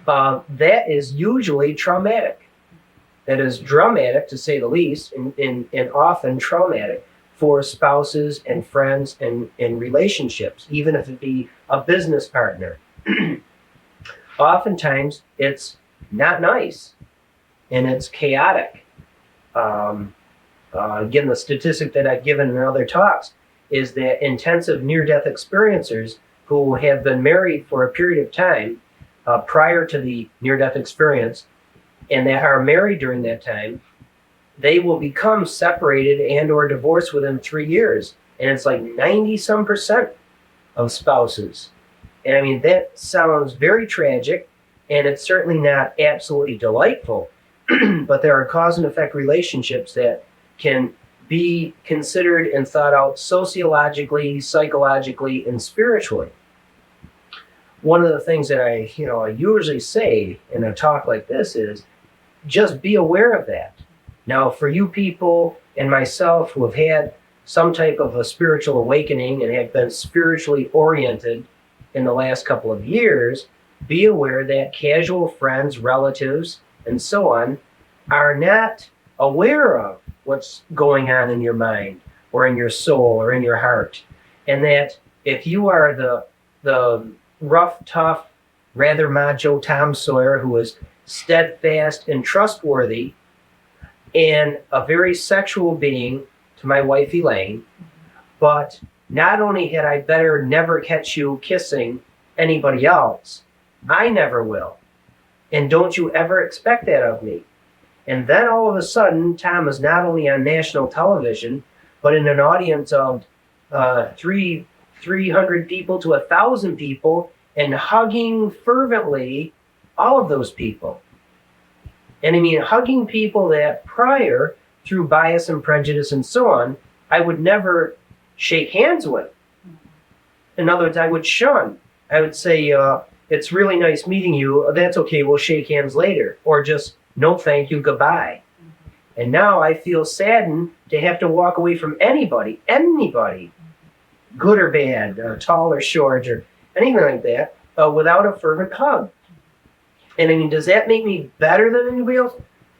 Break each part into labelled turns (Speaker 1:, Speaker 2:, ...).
Speaker 1: that is usually traumatic. That is dramatic, to say the least, and often traumatic for spouses and friends and relationships, even if it be a business partner. Oftentimes, it's not nice and it's chaotic. Again, the statistic that I've given in other talks is that intensive near-death experiencers who have been married for a period of time prior to the near-death experience and that are married during that time, they will become separated and or divorced within 3 years. And it's like 90-some% of spouses. And I mean, that sounds very tragic, and it's certainly not absolutely delightful. But there are cause and effect relationships that can be considered and thought out sociologically, psychologically, and spiritually. One of the things that I usually say in a talk like this is just be aware of that. Now, for you people and myself who have had some type of a spiritual awakening and have been spiritually oriented in the last couple of years, be aware that casual friends, relatives, and so on are not aware of what's going on in your mind or in your soul or in your heart. And that if you are the rough, tough, rather macho Tom Sawyer who is steadfast and trustworthy and a very sexual being to my wife Elaine, but not only had I better never catch you kissing anybody else, I never will. And don't you ever expect that of me. And then all of a sudden, Tom is not only on national television, but in an audience of 300 people to 1,000 people and hugging fervently all of those people. And I mean, hugging people that prior, through bias and prejudice and so on, I would never shake hands with. In other words, I would shun. I would say, it's really nice meeting you. That's okay, we'll shake hands later. Or just, no thank you, goodbye. And now I feel saddened to have to walk away from anybody, good or bad, tall or short, or anything like that, without a fervent hug. And I mean, does that make me better than anybody else?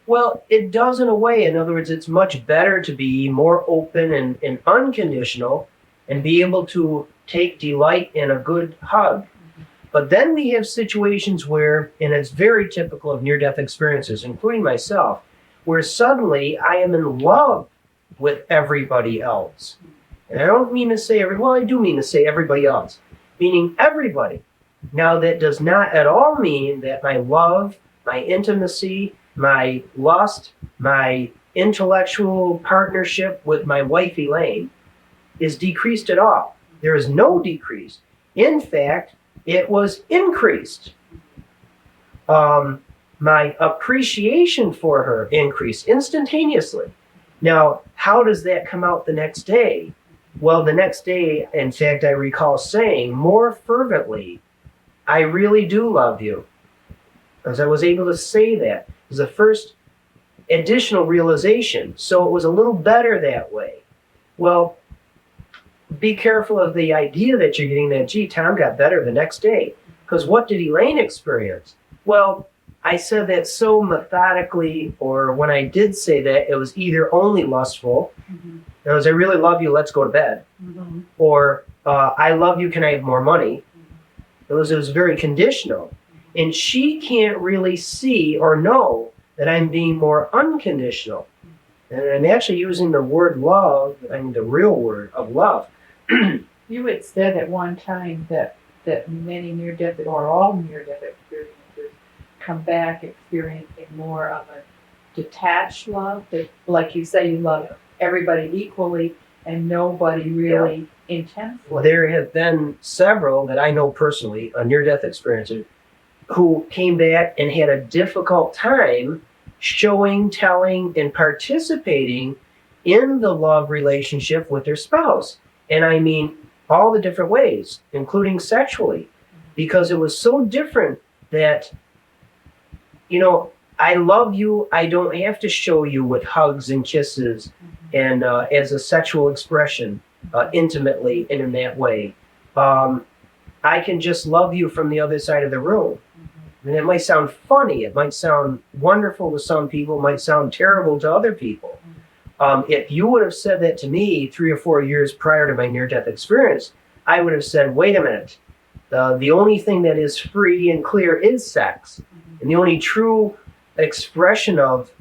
Speaker 1: Well, it does in a way. In other words, it's much better to be more open and unconditional and be able to take delight in a good hug. But then we have situations where, and it's very typical of near-death experiences, including myself, where suddenly I am in love with everybody else. And I don't mean to say I do mean to say everybody else, meaning everybody. Now, that does not at all mean that my love, my intimacy, my lust, my intellectual partnership with my wife Elaine is decreased at all. There is no decrease. In fact, it was increased. My appreciation for her increased instantaneously. Now, how does that come out the next day? Well, the next day, in fact, I recall saying more fervently, I really do love you. As I was able to say that. It was the first additional realization. So it was a little better that way. Well, be careful of the idea that you're getting that, gee, Tom got better the next day. Because what did Elaine experience? Well, I said that so methodically, or when I did say that, it was either only lustful, in other words, I really love you, let's go to bed, or I love you, can I have more money? It was very conditional. And she can't really see or know that I'm being more unconditional. And I'm actually using the word love, I mean the real word of love.
Speaker 2: You had said at one time that many near-death or all near-death experiences come back experiencing more of a detached love. That, like you say, you love everybody equally and nobody really intensely.
Speaker 1: There have been several that I know personally, a near-death experiencer, who came back and had a difficult time showing, telling, and participating in the love relationship with their spouse. And I mean all the different ways, including sexually, because it was so different that, I love you, I don't have to show you with hugs and kisses and as a sexual expression intimately and in that way. I can just love you from the other side of the room. And it might sound funny, it might sound wonderful to some people, it might sound terrible to other people. If you would have said that to me 3 or 4 years prior to my near-death experience, I would have said, wait a minute, the only thing that is free and clear is sex. And the only true expression of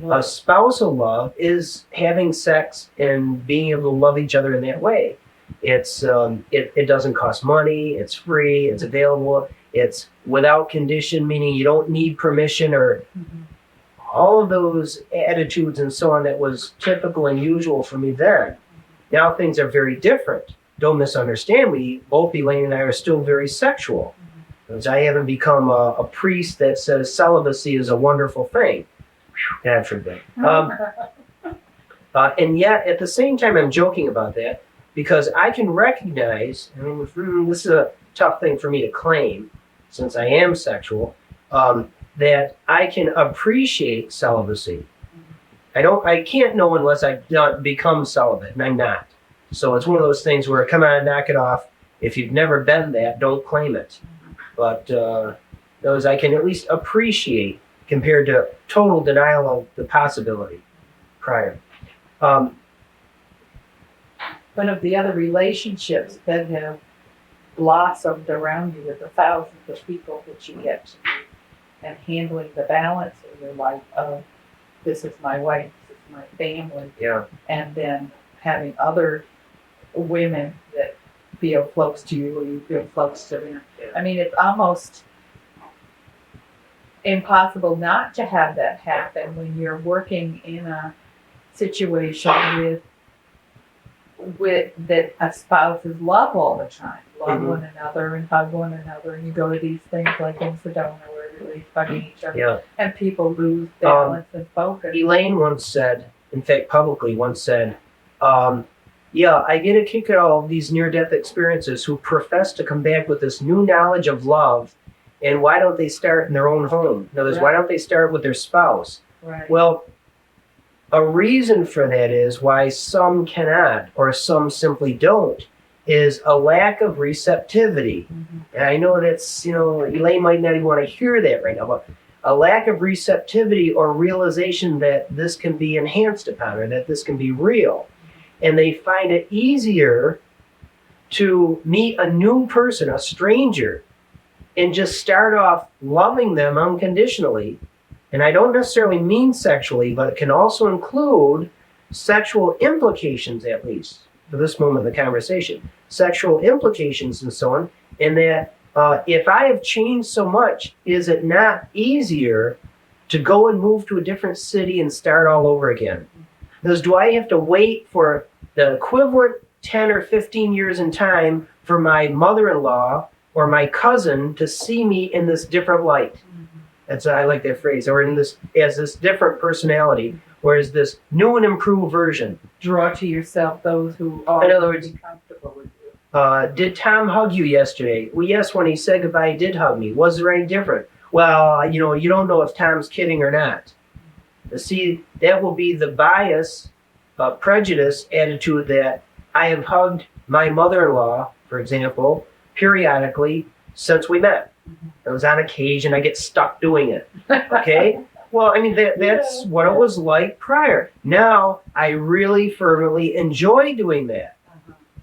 Speaker 1: a spousal love is having sex and being able to love each other in that way. It doesn't cost money, it's free, it's available, it's without condition, meaning you don't need permission or all of those attitudes and so on that was typical and usual for me then. Now things are very different. Don't misunderstand me, both Elaine and I are still very sexual. Because I haven't become a priest that says celibacy is a wonderful thing. God forbid. And yet, at the same time, I'm joking about that because I can recognize, this is a tough thing for me to claim since I am sexual, that I can appreciate celibacy. I can't know unless I become celibate, and I'm not. So it's one of those things where, come on, knock it off. If you've never been that, don't claim it. But those I can at least appreciate compared to total denial of the possibility prior.
Speaker 2: But of the other relationships that have blossomed around you with the thousands of people that you get to meet and handling the balance in your life of this is my wife, this is my family, and then having other women that feel close to you or you feel close to them. I mean, it's almost impossible not to have that happen when you're working in a situation with that spouses love all the time, love one another and hug one another, and you go to these things like in Sedona where everybody's hugging each other, and people lose balance and focus.
Speaker 1: Elaine once said, in fact, publicly once said, I get a kick at all of these near-death experiences who profess to come back with this new knowledge of love, and why don't they start in their own home? In other words, why don't they start with their spouse?
Speaker 2: Right.
Speaker 1: Well, a reason for that is why some cannot or some simply don't is a lack of receptivity. And I know that's, Elaine might not even want to hear that right now, but a lack of receptivity or realization that this can be enhanced upon or that this can be real. And they find it easier to meet a new person, a stranger, and just start off loving them unconditionally. And I don't necessarily mean sexually, but it can also include sexual implications, at least, for this moment of the conversation. Sexual implications and so on. And that if I have changed so much, is it not easier to go and move to a different city and start all over again? Because do I have to wait for the equivalent 10 or 15 years in time for my mother-in-law or my cousin to see me in this different light? I like that phrase. Or in this as this different personality, or as this new and improved version.
Speaker 2: Draw to yourself those who are
Speaker 1: in other words,
Speaker 2: comfortable with you.
Speaker 1: Did Tom hug you yesterday? Well, yes, when he said goodbye, he did hug me. Was there any different? Well, you don't know if Tom's kidding or not. See, that will be the bias, prejudice attitude that I have hugged my mother-in-law, for example, periodically since we met. It was on occasion. I get stuck doing it. Okay? Well, I mean, that's what it was like prior. Now, I really fervently enjoy doing that.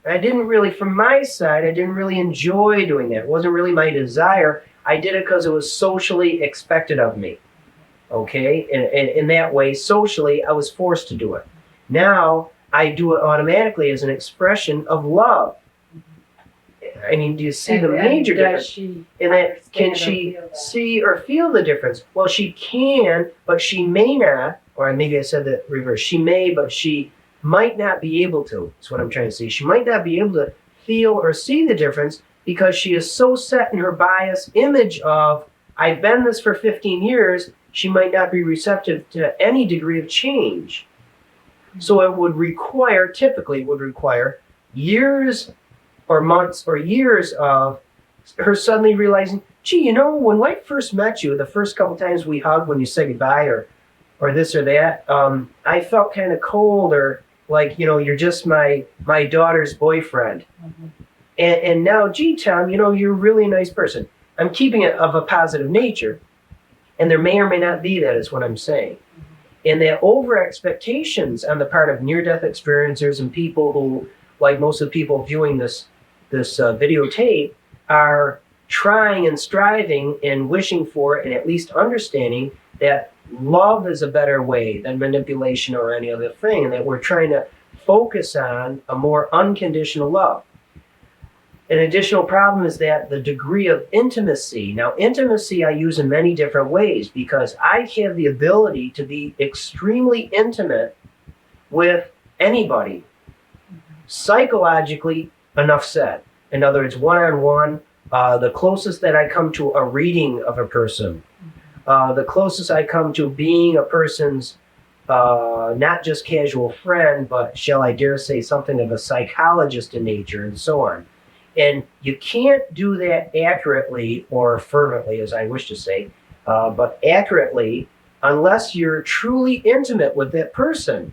Speaker 1: I didn't really, from my side, I didn't really enjoy doing that. It wasn't really my desire. I did it because it was socially expected of me. Okay? And in that way, socially, I was forced to do it. Now, I do it automatically as an expression of love. I mean, do you see the major difference? Can she see or feel the difference? Well, she can, but she may not, or maybe I said the reverse. She may, but she might not be able to. That's what I'm trying to say. She might not be able to feel or see the difference because she is so set in her bias image of, I've been this for 15 years, she might not be receptive to any degree of change. So it would require, typically it would require years or months or years of her suddenly realizing, gee, when I first met you, the first couple times we hugged when you said goodbye or this or that, I felt kind of cold or like, you're just my daughter's boyfriend. And now, gee, Tom, you're really a nice person. I'm keeping it of a positive nature. And there may or may not be that, is what I'm saying. And that over expectations on the part of near-death experiencers and people who, like most of the people viewing this videotape, are trying and striving and wishing for and at least understanding that love is a better way than manipulation or any other thing, and that we're trying to focus on a more unconditional love. An additional problem is that the degree of intimacy. Now, intimacy I use in many different ways because I have the ability to be extremely intimate with anybody. Psychologically, enough said. In other words, one-on-one, the closest that I come to a reading of a person, the closest I come to being a person's not just casual friend, but shall I dare say something of a psychologist in nature and so on. And you can't do that accurately or fervently, as I wish to say, but accurately unless you're truly intimate with that person.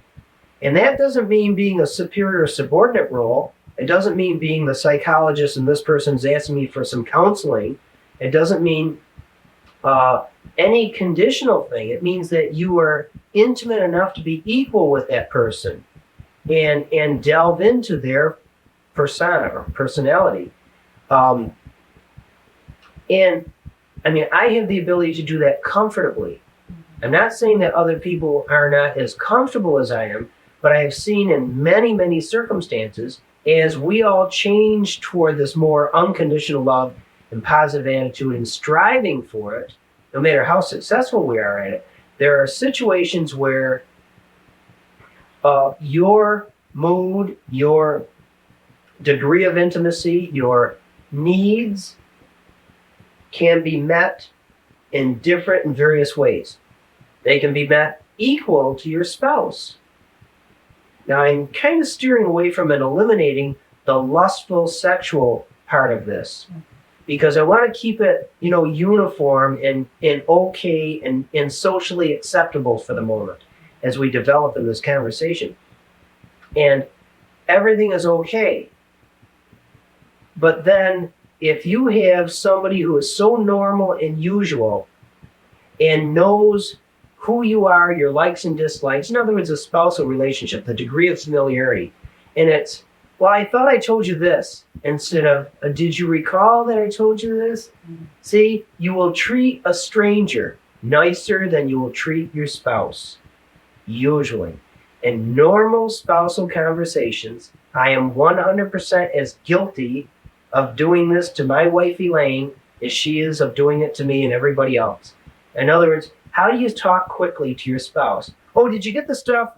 Speaker 1: And that doesn't mean being a superior or subordinate role. It doesn't mean being the psychologist and this person's asking me for some counseling. It doesn't mean any conditional thing. It means that you are intimate enough to be equal with that person and delve into their persona or personality. And I mean, I have the ability to do that comfortably. I'm not saying that other people are not as comfortable as I am, but I have seen in many, many circumstances, as we all change toward this more unconditional love and positive attitude and striving for it, no matter how successful we are at it, there are situations where your mood, your degree of intimacy, your needs can be met in different and various ways. They can be met equal to your spouse. Now, I'm kind of steering away from and eliminating the lustful sexual part of this because I want to keep it, uniform and okay and socially acceptable for the moment as we develop in this conversation. And everything is okay. But then if you have somebody who is so normal and usual and knows who you are, your likes and dislikes, in other words, a spousal relationship, the degree of familiarity, and it's, well, I thought I told you this, instead of, did you recall that I told you this? See, you will treat a stranger nicer than you will treat your spouse, usually. In normal spousal conversations, I am 100% as guilty of doing this to my wife Elaine as she is of doing it to me and everybody else. In other words, how do you talk quickly to your spouse? Oh, did you get the stuff?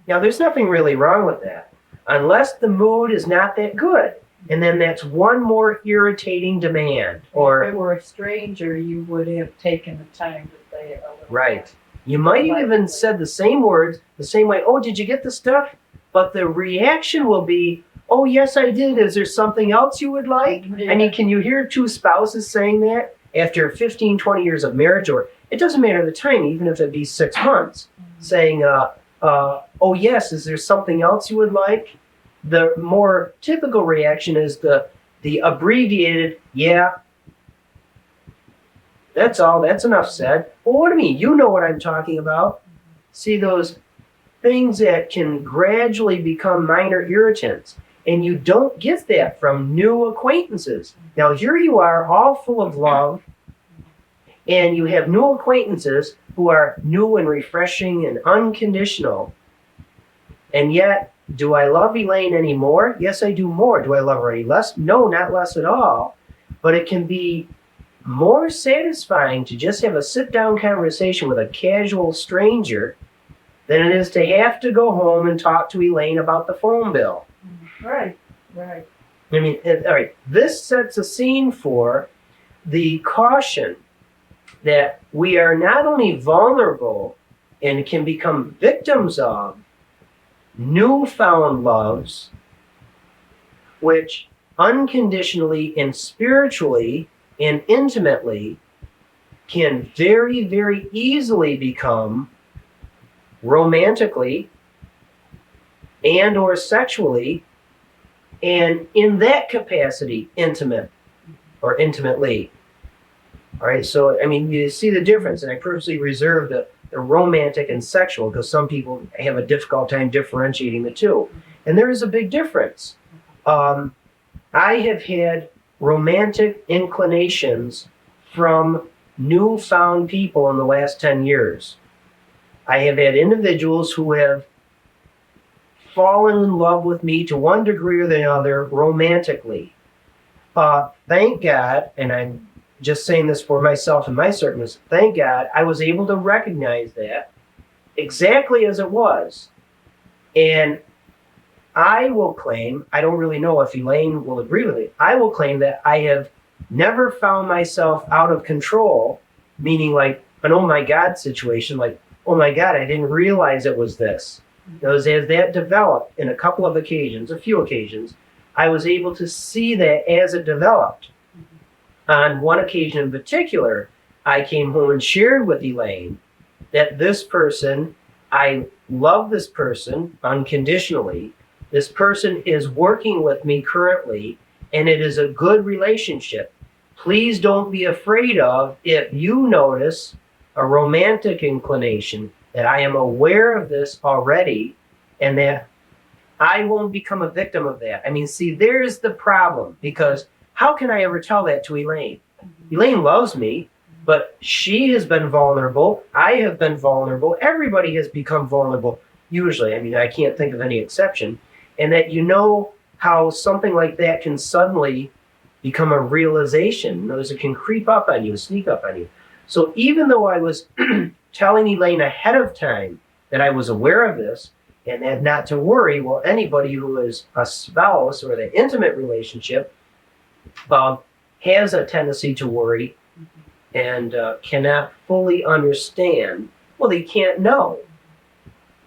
Speaker 1: Now, there's nothing really wrong with that, unless the mood is not that good. And then that's one more irritating demand. Or
Speaker 2: if it were a stranger, you would have taken the time to say it a little
Speaker 1: right. You might have even said the same words, the same way, oh, did you get the stuff? But the reaction will be, oh, yes, I did. Is there something else you would like?
Speaker 2: Yeah.
Speaker 1: I mean, can you hear two spouses saying that after 15, 20 years of marriage? Or it doesn't matter the time, even if it be 6 months, saying, oh, yes, is there something else you would like? The more typical reaction is the abbreviated, yeah. That's all. That's enough said. Well, what do you mean? You know what I'm talking about. See, those things that can gradually become minor irritants. And you don't get that from new acquaintances. Now, here you are, all full of love, and you have new acquaintances who are new and refreshing and unconditional. And yet, do I love Elaine any more? Yes, I do more. Do I love her any less? No, not less at all. But it can be more satisfying to just have a sit-down conversation with a casual stranger than it is to have to go home and talk to Elaine about the phone bill.
Speaker 2: Right.
Speaker 1: I mean, all right, this sets a scene for the caution that we are not only vulnerable and can become victims of newfound loves, which unconditionally and spiritually and intimately can very, very easily become romantically and or sexually, and in that capacity, intimate or intimately. All right, so I mean, you see the difference, and I purposely reserve the romantic and sexual because some people have a difficult time differentiating the two, and there is a big difference. I have had romantic inclinations from newfound people in the last 10 years. I have had individuals who have fallen in love with me to one degree or the other romantically. Thank God, and I'm just saying this for myself and my circumstances, thank God I was able to recognize that exactly as it was. And I will claim, I don't really know if Elaine will agree with it, I will claim that I have never found myself out of control, meaning like an oh my God situation, like, oh my God, I didn't realize it was this. As that developed in a couple of occasions, a few occasions, I was able to see that as it developed. On one occasion in particular, I came home and shared with Elaine that this person, I love this person unconditionally. This person is working with me currently, and it is a good relationship. Please don't be afraid of if you notice a romantic inclination, that I am aware of this already, and that I won't become a victim of that. I mean, see, there's the problem, because how can I ever tell that to Elaine? Elaine loves me, but she has been vulnerable. I have been vulnerable. Everybody has become vulnerable, usually. I mean, I can't think of any exception. And that you know how something like that can suddenly become a realization. Notice it can creep up on you, sneak up on you. So even though I was telling Elaine ahead of time that I was aware of this and that not to worry, well, anybody who is a spouse or the intimate relationship has a tendency to worry and cannot fully understand. Well, they can't know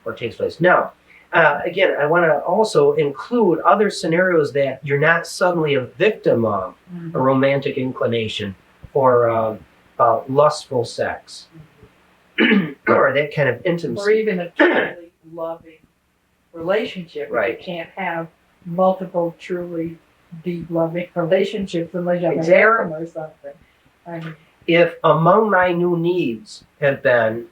Speaker 1: what takes place. Now, again, I want to also include other scenarios that you're not suddenly a victim of a romantic inclination or lustful sex or that kind of intimacy.
Speaker 2: Or even a truly loving relationship.
Speaker 1: Right.
Speaker 2: You can't have multiple truly deep loving relationships unless you have
Speaker 1: Exactly.
Speaker 2: a harem or something. I mean,
Speaker 1: If among my new needs have been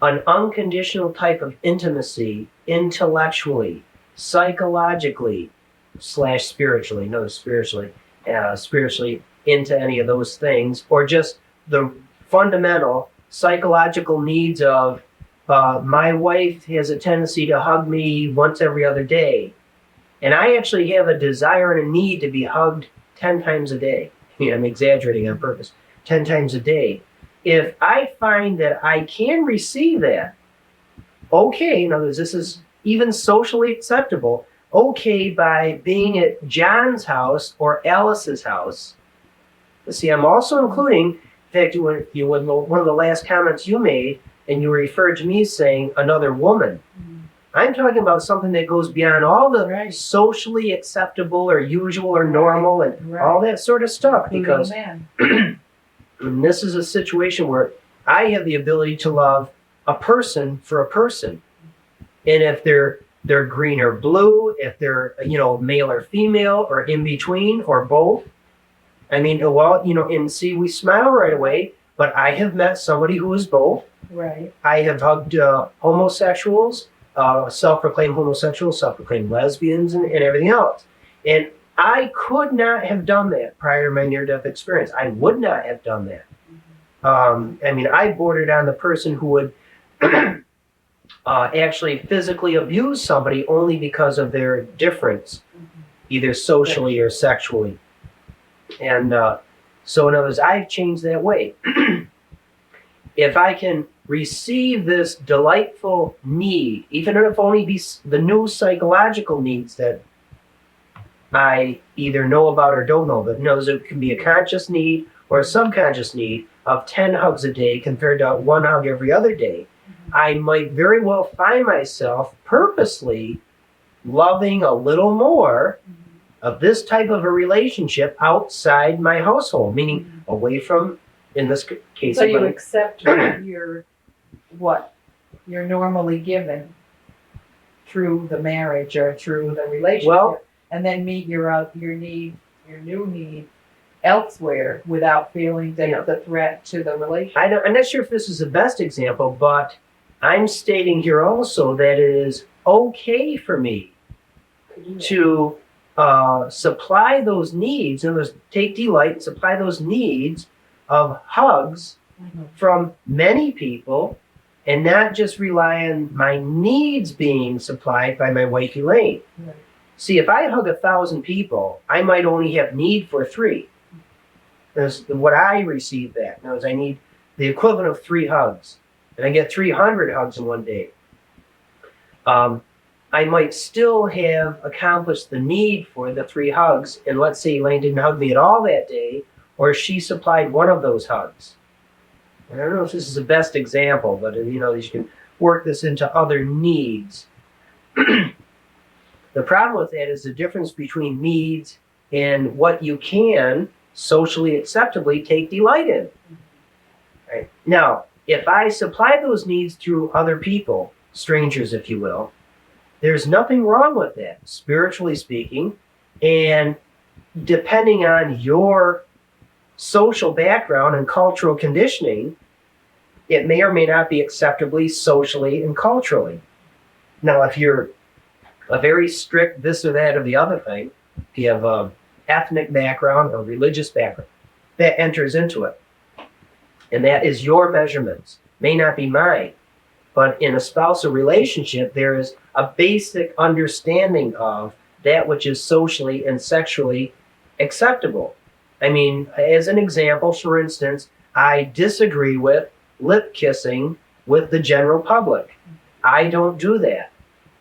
Speaker 1: an unconditional type of intimacy intellectually, psychologically, spiritually, spiritually into any of those things, or just the fundamental psychological needs of my wife has a tendency to hug me once every other day. And I actually have a desire and a need to be hugged 10 times a day. I'm exaggerating on purpose. 10 times a day. If I find that I can receive that, okay, in other words, this is even socially acceptable, okay, by being at John's house or Alice's house. See, I'm also including, in fact, one of the last comments you made, and you referred to me saying another woman. I'm talking about something that goes beyond all the socially acceptable or usual or normal and all that sort of stuff. Because and this is a situation where I have the ability to love a person for a person. And if they're green or blue, if they're male or female or in between or both. I mean, well, and see, we smile right away, but I have met somebody who is both.
Speaker 2: Right.
Speaker 1: I have hugged homosexuals, self-proclaimed homosexuals, self-proclaimed lesbians, and everything else. And I could not have done that prior to my near-death experience. I would not have done that. I mean, I bordered on the person who would actually physically abuse somebody only because of their difference, either socially or sexually. And so in other words, I've changed that way. If I can receive this delightful need, even if only be the new psychological needs that I either know about or don't know, but knows it can be a conscious need or a subconscious need of 10 hugs a day compared to one hug every other day, I might very well find myself purposely loving a little more of this type of a relationship outside my household, meaning away from, in this case,
Speaker 2: so you accept what you're normally given through the marriage or through the relationship,
Speaker 1: well,
Speaker 2: and then meet your new need elsewhere without feeling that it's a threat to the relationship.
Speaker 1: I'm not sure if this is the best example, but I'm stating here also that it is okay for me to supply those needs, and take delight and supply those needs of hugs from many people, and not just rely on my needs being supplied by my wife Elaine.
Speaker 2: Right.
Speaker 1: See, if I hug 1,000 people, I might only have need for 3. That's what I receive that. Now, is I need the equivalent of 3 hugs, and I get 300 hugs in one day. I might still have accomplished the need for the 3 hugs, and let's say Elaine didn't hug me at all that day, or she supplied one of those hugs. And I don't know if this is the best example, but you can work this into other needs. The problem with that is the difference between needs and what you can socially acceptably take delight in. Right? Now, if I supply those needs through other people, strangers if you will, there's nothing wrong with that, spiritually speaking, and depending on your social background and cultural conditioning, it may or may not be acceptably socially and culturally. Now, if you're a very strict this or that or the other thing, if you have an ethnic background or religious background, that enters into it. And that is your measurements, may not be mine. But in a spousal relationship, there is a basic understanding of that which is socially and sexually acceptable. I mean, as an example, for instance, I disagree with lip kissing with the general public. I don't do that.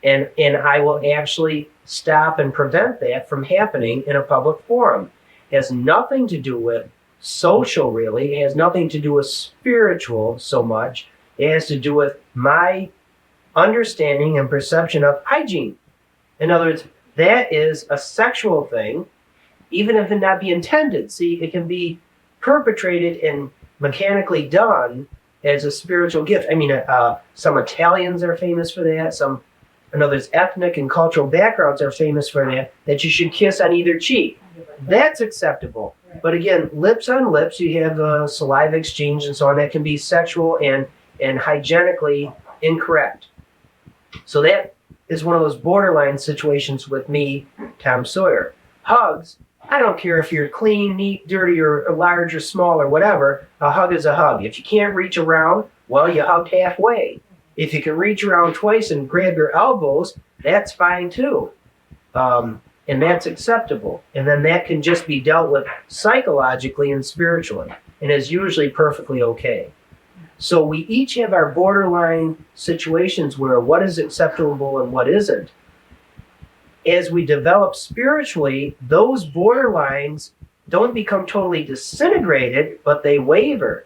Speaker 1: And I will actually stop and prevent that from happening in a public forum. It has nothing to do with social, really. It has nothing to do with spiritual so much. It has to do with my understanding and perception of hygiene. In other words, that is a sexual thing, even if it not be intended. See, it can be perpetrated and mechanically done as a spiritual gift. I mean, some Italians are famous for that. In other words, ethnic and cultural backgrounds are famous for that you should kiss on either cheek. That's acceptable. But again, lips on lips, you have saliva exchange and so on. That can be sexual and hygienically incorrect. So that is one of those borderline situations with me, Tom Sawyer. Hugs, I don't care if you're clean, neat, dirty, or large or small or whatever, a hug is a hug. If you can't reach around, well, you hugged halfway. If you can reach around twice and grab your elbows, that's fine too. And that's acceptable. And then that can just be dealt with psychologically and spiritually, and is usually perfectly okay. So we each have our borderline situations where what is acceptable and what isn't. As we develop spiritually, those borderlines don't become totally disintegrated, but they waver.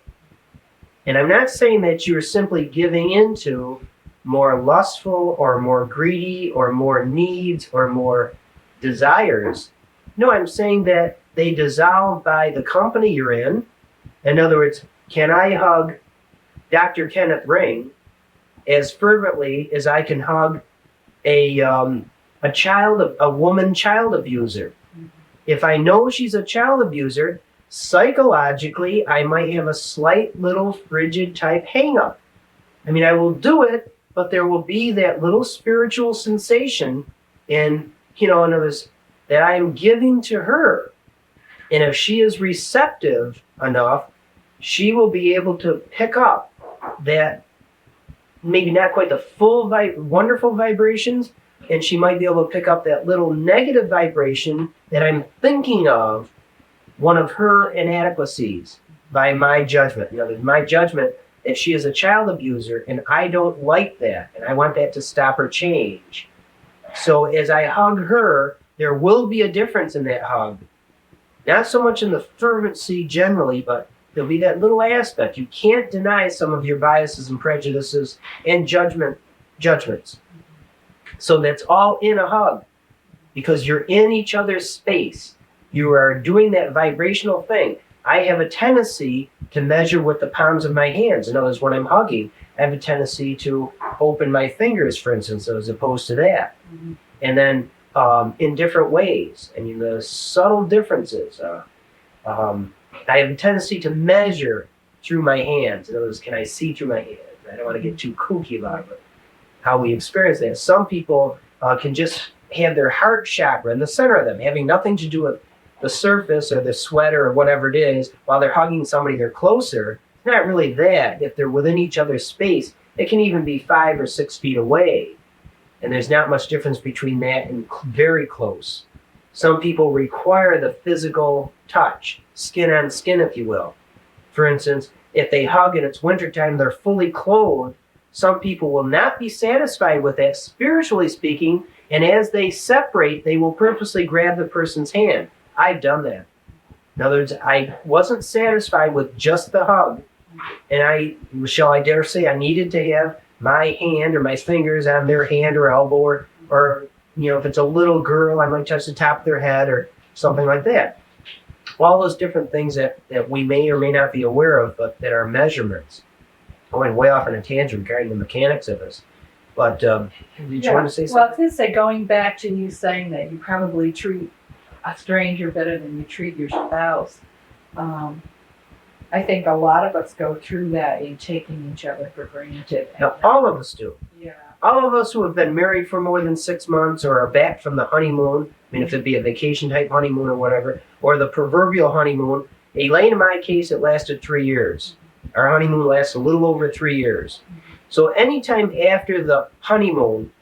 Speaker 1: And I'm not saying that you're simply giving into more lustful or more greedy or more needs or more desires. No, I'm saying that they dissolve by the company you're in. In other words, can I hug Dr. Kenneth Ring as fervently as I can hug a woman child abuser? If I know she's a child abuser, psychologically, I might have a slight little frigid type hang up. I mean, I will do it, but there will be that little spiritual sensation in other words, that I am giving to her. And if she is receptive enough, she will be able to pick up that, maybe not quite the full wonderful vibrations, and she might be able to pick up that little negative vibration that I'm thinking of, one of her inadequacies by my judgment. In other words, my judgment that she is a child abuser, and I don't like that, and I want that to stop her change. So as I hug her, there will be a difference in that hug. Not so much in the fervency generally, but there'll be that little aspect. You can't deny some of your biases and prejudices and judgments. So that's all in a hug, because you're in each other's space. You are doing that vibrational thing. I have a tendency to measure with the palms of my hands. In other words, when I'm hugging, I have a tendency to open my fingers, for instance, as opposed to that. And then in different ways. I mean, the subtle differences. I have a tendency to measure through my hands. In other words, can I see through my hands? I don't want to get too kooky about it. How we experience that. Some people can just have their heart chakra in the center of them, having nothing to do with the surface or the sweater or whatever it is. While they're hugging somebody they're closer, it's not really that. If they're within each other's space, it can even be 5 or 6 feet away. And there's not much difference between that and very close. Some people require the physical touch, skin on skin, if you will. For instance, if they hug and it's wintertime, they're fully clothed, some people will not be satisfied with that, spiritually speaking, and as they separate, they will purposely grab the person's hand. I've done that. In other words, I wasn't satisfied with just the hug, and I dare say, I needed to have my hand or my fingers on their hand or elbow, or if it's a little girl, I might touch the top of their head or something like that. All those different things that we may or may not be aware of, but that are measurements. I went way off on a tangent regarding the mechanics of this. But did you want to say something?
Speaker 2: Well, I was going to say, going back to you saying that you probably treat a stranger better than you treat your spouse, I think a lot of us go through that in taking each other for granted.
Speaker 1: Now, all of us do.
Speaker 2: Yeah.
Speaker 1: All of us who have been married for more than 6 months or are back from the honeymoon, if it be a vacation type honeymoon or whatever, or the proverbial honeymoon. Elaine, in my case, it lasted 3 years. Our honeymoon lasts a little over 3 years. So anytime after the honeymoon,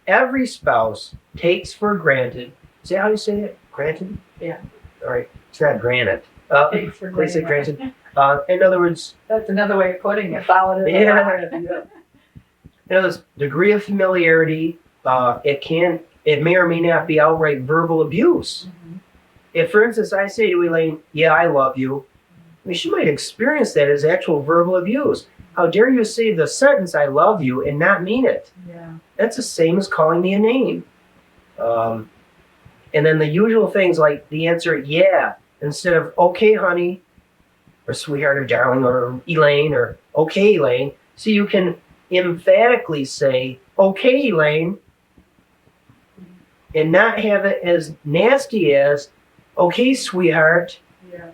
Speaker 1: every spouse takes for granted. Is that how you say it? Granted?
Speaker 2: Yeah. All
Speaker 1: right. It's not granted.
Speaker 2: Takes for
Speaker 1: Please say
Speaker 2: granted.
Speaker 1: granted. In other words,
Speaker 2: that's another way of putting it. Follow it.
Speaker 1: This degree of familiarity, it may or may not be outright verbal abuse. Mm-hmm. If, for instance, I say to Elaine, "Yeah, I love you," she might experience that as actual verbal abuse. How dare you say the sentence "I love you" and not mean it?
Speaker 2: Yeah.
Speaker 1: That's the same as calling me a name. And then the usual things like the answer "yeah" instead of "okay, honey," or "sweetheart," or "darling," or "Elaine," or "okay, Elaine." So you can emphatically say "okay, Elaine," and not have it as nasty as "okay, sweetheart."
Speaker 2: Yeah.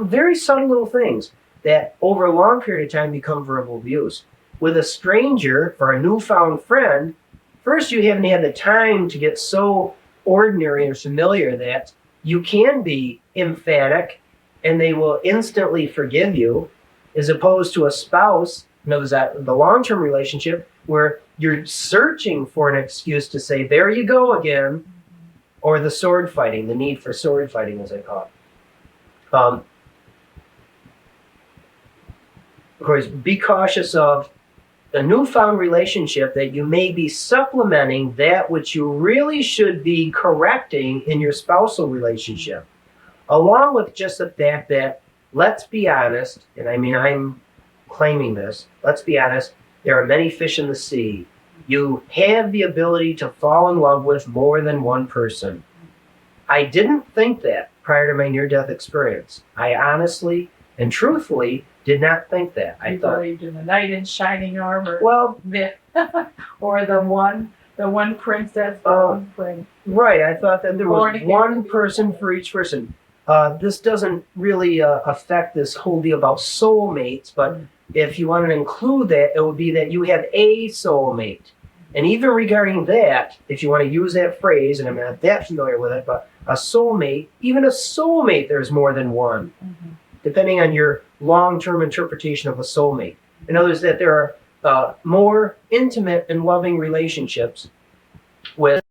Speaker 1: Very subtle little things that over a long period of time become verbal abuse. With a stranger, for a newfound friend, first you haven't had the time to get so ordinary or familiar that you can be emphatic and they will instantly forgive you, as opposed to a spouse, the long-term relationship where you're searching for an excuse to say, "There you go again," or the sword fighting, the need for sword fighting, as I call it. Of course, be cautious of a newfound relationship that you may be supplementing that which you really should be correcting in your spousal relationship. Along with just the fact that, let's be honest, and I'm claiming this, let's be honest, there are many fish in the sea. You have the ability to fall in love with more than one person. I didn't think that prior to my near-death experience. I honestly and truthfully did not think that.
Speaker 2: I believed in the knight in shining armor.
Speaker 1: Well,
Speaker 2: or the one princess, one prince.
Speaker 1: Right, I thought that there was one person for each person. This doesn't really affect this whole deal about soulmates, but if you want to include that, it would be that you have a soulmate. And even regarding that, if you want to use that phrase, and I'm not that familiar with it, but a soulmate, even a soulmate, there's more than one, depending on your long-term interpretation of a soulmate. In other words, that there are more intimate and loving relationships with